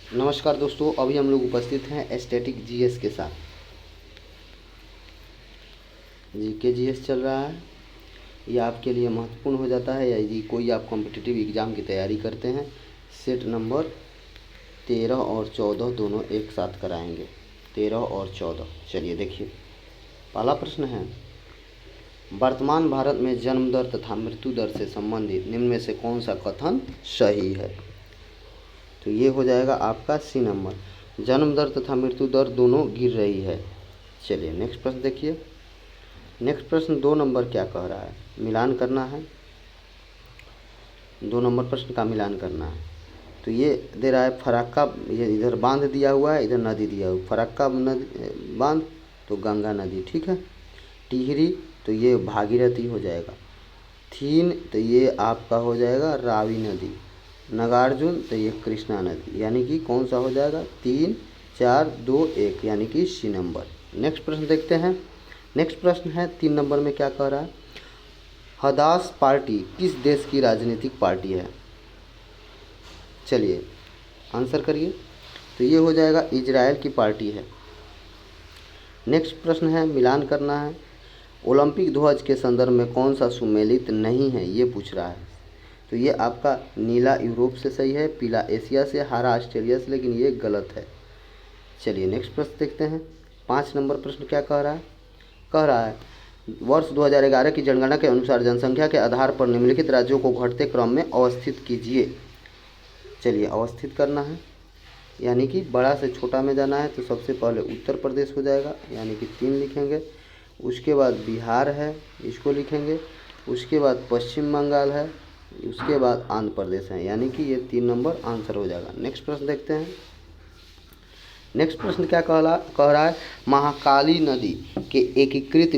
नमस्कार दोस्तों, अभी हम लोग उपस्थित हैं स्टैटिक जीएस के साथ। जीके जीएस चल रहा है। ये आपके लिए महत्वपूर्ण हो जाता है यदि कोई आप कॉम्पिटिटिव एग्ज़ाम की तैयारी करते हैं। सेट नंबर 13 और 14 दोनों एक साथ कराएंगे। 13 और 14। चलिए देखिए, पहला प्रश्न है, वर्तमान भारत में जन्म दर तथा मृत्यु दर से संबंधित निम्न में से कौन सा कथन सही है। तो ये हो जाएगा आपका सी नंबर, जन्म दर तथा मृत्यु दर दोनों गिर रही है। चलिए नेक्स्ट प्रश्न देखिए। नेक्स्ट प्रश्न 2 नंबर क्या कह रहा है, मिलान करना है। 2 नंबर प्रश्न का मिलान करना है। तो ये दे रहा है फराक्का, ये इधर बांध दिया हुआ है, इधर नदी दिया हुआ है। फराक्का नदी बांध तो गंगा नदी, ठीक है। टिहरी तो ये भागीरथी हो जाएगा। थीन तो ये आपका हो जाएगा रावी नदी। नागार्जुन तो ये कृष्णा नदी, यानी कि कौन सा हो जाएगा 3 4 2 1, यानी कि सी नंबर। नेक्स्ट प्रश्न देखते हैं। नेक्स्ट प्रश्न है 3 नंबर में क्या कह रहा है, हदास पार्टी किस देश की राजनीतिक पार्टी है। चलिए आंसर करिए। तो ये हो जाएगा इजराइल की पार्टी है। नेक्स्ट प्रश्न है मिलान करना है। ओलंपिक ध्वज के संदर्भ में कौन सा सुमेलित नहीं है, ये पूछ रहा है। तो ये आपका नीला यूरोप से सही है, पीला एशिया से, हरा ऑस्ट्रेलिया से, लेकिन ये गलत है। चलिए नेक्स्ट प्रश्न देखते हैं। 5 नंबर प्रश्न क्या कह रहा है, कह रहा है वर्ष 2011 की जनगणना के अनुसार जनसंख्या के आधार पर निम्नलिखित राज्यों को घटते क्रम में अवस्थित कीजिए। चलिए अवस्थित करना है, यानी कि बड़ा से छोटा में जाना है। तो सबसे पहले उत्तर प्रदेश हो जाएगा, यानी कि 3 लिखेंगे। उसके बाद बिहार है, इसको लिखेंगे। उसके बाद पश्चिम बंगाल है, उसके बाद आंध्र प्रदेश है, यानी कि ये 3 नंबर आंसर हो जाएगा। नेक्स्ट प्रश्न देखते हैं। नेक्स्ट प्रश्न क्या कह रहा है, महाकाली नदी के एकीकृत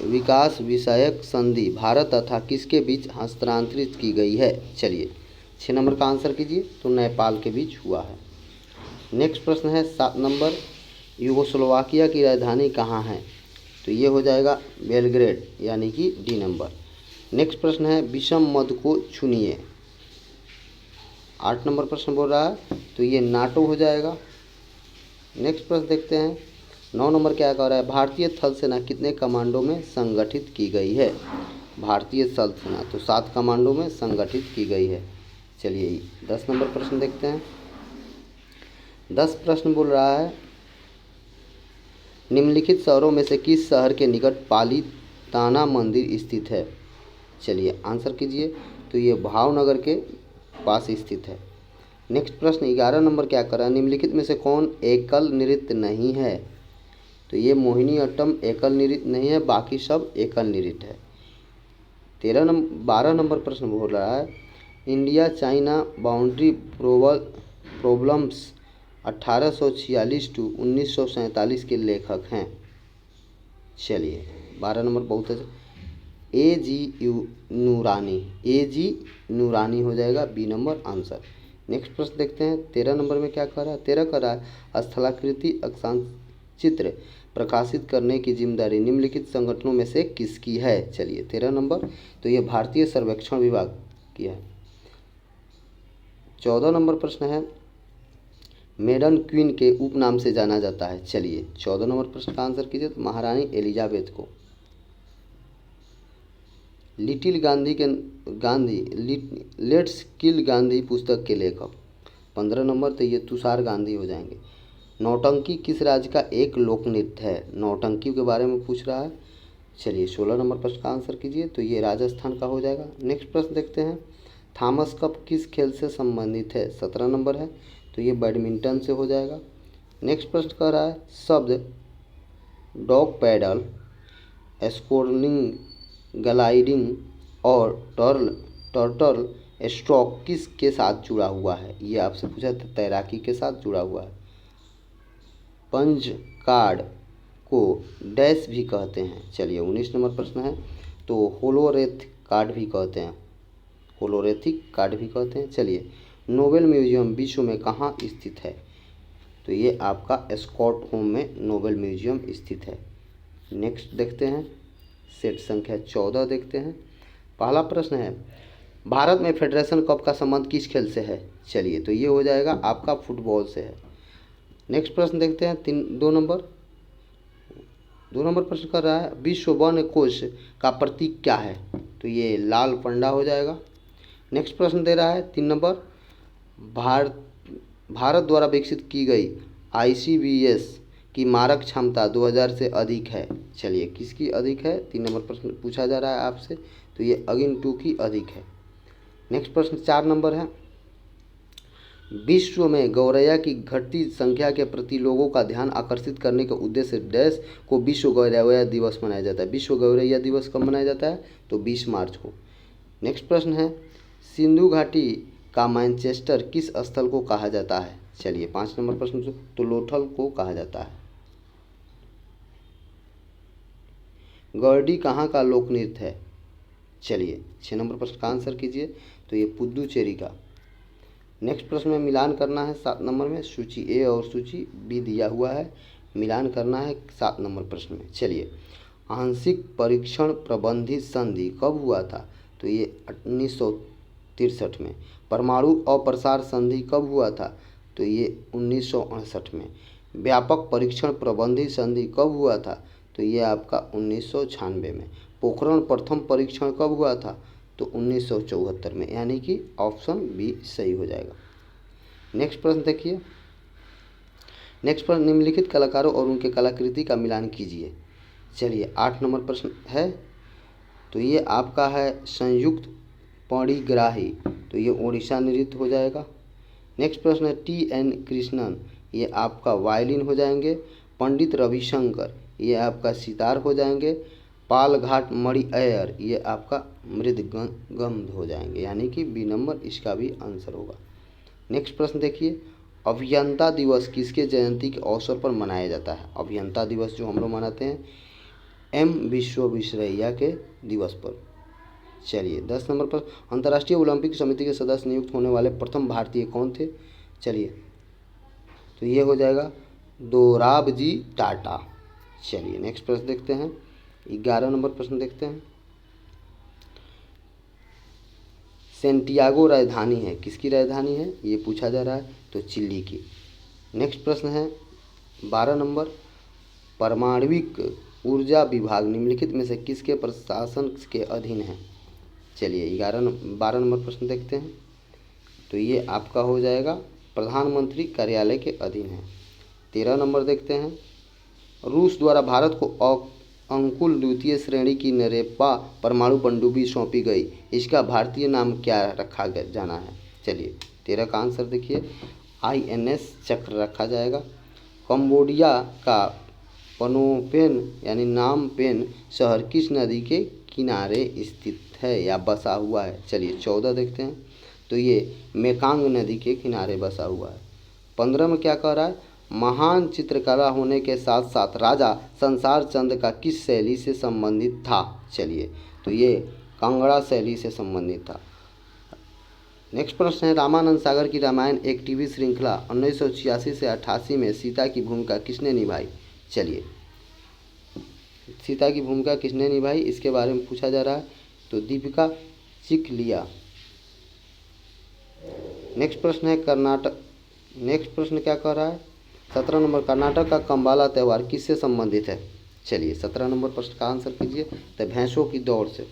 विकास विषयक संधि भारत तथा किसके बीच हस्तांतरित की गई है। चलिए 6 नंबर का आंसर कीजिए। तो नेपाल के बीच हुआ है। नेक्स्ट प्रश्न है 7 नंबर, यूगोस्लोवाकिया की राजधानी कहाँ है। तो ये हो जाएगा बेलग्रेड, यानी कि डी नंबर। नेक्स्ट प्रश्न है विषम मद को चुनिए। 8 नंबर प्रश्न बोल रहा है, तो ये नाटो हो जाएगा। नेक्स्ट प्रश्न देखते हैं। 9 नंबर क्या कह रहा है, भारतीय थल सेना कितने कमांडों में संगठित की गई है। भारतीय थल सेना तो 7 कमांडों में संगठित की गई है। चलिए 10 नंबर प्रश्न देखते हैं। 10 प्रश्न बोल रहा है, निम्नलिखित शहरों में से किस शहर के निकट पाली ताना मंदिर स्थित है। चलिए आंसर कीजिए। तो ये भावनगर के पास स्थित है। नेक्स्ट प्रश्न 11 नंबर क्या कर रहा है, निम्नलिखित में से कौन एकल नृत्य नहीं है। तो ये मोहिनीअट्टम एकल नृत्य नहीं है, बाकी सब एकल नृत्य है। 12 नंबर प्रश्न बोल रहा है, India China boundary problems 1846 to 1947 के लेखक हैं। चलिए 12 नंबर बहुत है, ए जी नूरानी हो जाएगा, बी नंबर आंसर। नेक्स्ट प्रश्न देखते हैं। 13 नंबर में क्या कह रहा है, 13 कह रहा है स्थलाकृति अक्षांश चित्र प्रकाशित करने की जिम्मेदारी निम्नलिखित संगठनों में से किसकी है। चलिए 13 नंबर, तो ये भारतीय सर्वेक्षण विभाग की है। 14 नंबर प्रश्न है, मेडन क्वीन के उपनाम से जाना जाता है। चलिए 14 नंबर प्रश्न का आंसर कीजिए। तो महारानी एलिजाबेथ को। लेट्स किल गांधी पुस्तक के लेखक। 15 नंबर, तो ये तुषार गांधी हो जाएंगे। नौटंकी किस राज्य का एक लोक नृत्य है। नौटंकी के बारे में पूछ रहा है। चलिए 16 नंबर प्रश्न का आंसर कीजिए। तो ये राजस्थान का हो जाएगा। नेक्स्ट प्रश्न देखते हैं, थॉमस कप किस खेल से संबंधित है। 17 नंबर है, तो ये बैडमिंटन से हो जाएगा। नेक्स्ट प्रश्न कह रहा है, शब्द डॉग पैडल, स्कोरलिंग, ग्लाइडिंग और टर्टल स्ट्रोक किस के साथ जुड़ा हुआ है। ये आपसे पूछा था, तैराकी के साथ जुड़ा हुआ है। पंच कार्ड को डैश भी कहते हैं। चलिए 19 नंबर प्रश्न है, तो होलोरेथ कार्ड भी कहते हैं, होलोरेथिक कार्ड भी कहते हैं। चलिए नोबेल म्यूजियम विश्व में कहाँ स्थित है। तो ये आपका स्टॉकहोम में नोबेल म्यूजियम स्थित है। नेक्स्ट देखते हैं, सेट संख्या 14 देखते हैं। पहला प्रश्न है, भारत में फेडरेशन कप का संबंध किस खेल से है? चलिए, तो ये हो जाएगा आपका फुटबॉल से है। नेक्स्ट प्रश्न देखते हैं 2 नंबर प्रश्न कर रहा है, विश्व वन कोष का प्रतीक क्या है? तो ये लाल पंडा हो जाएगा। नेक्स्ट प्रश्न दे रहा है 3 नंबर, भारत द्वारा विकसित की गई ICBS की मारक क्षमता 2000 से अधिक है। चलिए, किसकी अधिक है? 3 नंबर प्रश्न पूछा जा रहा है आपसे, तो ये अगिन 2 की अधिक है। नेक्स्ट प्रश्न 4 नंबर है, विश्व में गौरैया की घटती संख्या के प्रति लोगों का ध्यान आकर्षित करने के उद्देश्य डैश को विश्व गौरैया दिवस मनाया जाता है। विश्व गौरैया दिवस कब मनाया जाता है? तो 20 मार्च को। नेक्स्ट प्रश्न है, सिंधु घाटी का मैनचेस्टर किस स्थल को कहा जाता है? चलिए, 5 नंबर प्रश्न, तो लोथल को कहा जाता है। गौरडी कहाँ का लोक नृत्य है? चलिए, 6 नंबर प्रश्न का आंसर कीजिए, तो ये पुदुचेरी का। नेक्स्ट प्रश्न में मिलान करना है 7 नंबर में, सूची ए और सूची बी दिया हुआ है, मिलान करना है 7 नंबर प्रश्न में। चलिए, आंशिक परीक्षण प्रबंधित संधि कब हुआ था? तो ये 1963 में। परमाणु अप्रसार संधि कब हुआ था? तो ये 1968 में। व्यापक परीक्षण प्रबंधित संधि कब हुआ था? तो ये आपका 1996 में। पोखरण प्रथम परीक्षण कब हुआ था? तो 1974 में, यानी कि ऑप्शन बी सही हो जाएगा। नेक्स्ट प्रश्न देखिए, नेक्स्ट प्रश्न, निम्नलिखित कलाकारों और उनके कलाकृति का मिलान कीजिए। चलिए, 8 नंबर प्रश्न है, तो ये आपका है संयुक्त पणिग्राही, तो ये ओडिशा नृत्य हो जाएगा। नेक्स्ट प्रश्न है TN कृष्णन, ये आपका वायलिन हो जाएंगे। पंडित रविशंकर, ये आपका सितार हो जाएंगे। पालघाट मणि अय्यर, ये आपका मृदंगम हो जाएंगे, यानी कि बी नंबर इसका भी आंसर होगा। नेक्स्ट प्रश्न देखिए, अभियंता दिवस किसके जयंती के अवसर पर मनाया जाता है? अभियंता दिवस जो हम लोग मनाते हैं M विश्वेश्वरैया के दिवस पर। चलिए, 10 नंबर पर, अंतर्राष्ट्रीय ओलंपिक समिति के सदस्य नियुक्त होने वाले प्रथम भारतीय कौन थे? चलिए, तो ये हो जाएगा दोराबजी टाटा। चलिए, नेक्स्ट प्रश्न देखते हैं, 11 नंबर प्रश्न देखते हैं, सेंटियागो राजधानी है, किसकी राजधानी है? ये पूछा जा रहा है, तो चिली की। नेक्स्ट प्रश्न है 12 नंबर, परमाणविक ऊर्जा विभाग निम्नलिखित में से किसके प्रशासन के अधीन है? चलिए, 12 नंबर प्रश्न देखते हैं, तो ये आपका हो जाएगा प्रधानमंत्री कार्यालय के अधीन है। 13 नंबर देखते हैं, रूस द्वारा भारत को अंकुल द्वितीय श्रेणी की नरेपा परमाणु पनडुब्बी सौंपी गई, इसका भारतीय नाम क्या रखा जाना है? चलिए, 13 का आंसर देखिए, INS चक्र रखा जाएगा। कंबोडिया का पनोमपेन यानी नामपेन शहर किस नदी के किनारे स्थित है या बसा हुआ है? चलिए, 14 देखते हैं, तो ये मेकांग नदी के किनारे बसा हुआ है। 15 में क्या कह रहा है, महान चित्रकला होने के साथ साथ राजा संसार चंद का किस शैली से संबंधित था? चलिए, तो ये कांगड़ा शैली से संबंधित था। नेक्स्ट प्रश्न है, रामानंद सागर की रामायण एक टीवी श्रृंखला 1986 से 88 में सीता की भूमिका किसने निभाई? चलिए, सीता की भूमिका किसने निभाई इसके बारे में पूछा जा रहा है, तो दीपिका चिखलिया। नेक्स्ट प्रश्न है कर्नाटक, नेक्स्ट प्रश्न क्या कह रहा है, 17 नंबर, कर्नाटक का कंबाला त्यौहार किससे संबंधित है? चलिए, 17 नंबर प्रश्न का आंसर कीजिए, तो भैंसों की दौड़ से।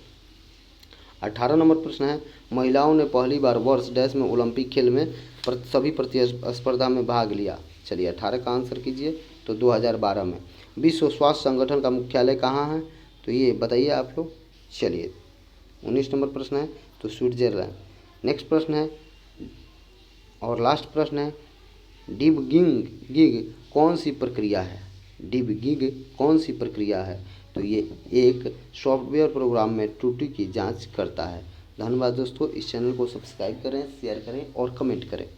18 नंबर प्रश्न है, महिलाओं ने पहली बार वर्ष डैश में ओलंपिक खेल में सभी प्रतिस्पर्धा में भाग लिया। चलिए, 18 का आंसर कीजिए, तो 2012 में। विश्व स्वास्थ्य संगठन का मुख्यालय कहाँ है? तो ये बताइए आप लोग। चलिए, 19 नंबर प्रश्न है, तो स्विट्जरलैंड। नेक्स्ट प्रश्न है और लास्ट प्रश्न है, डिबगिंग कौन सी प्रक्रिया है? डिबगिंग कौन सी प्रक्रिया है? तो ये एक सॉफ्टवेयर प्रोग्राम में त्रुटि की जांच करता है। धन्यवाद दोस्तों, इस चैनल को सब्सक्राइब करें, शेयर करें और कमेंट करें।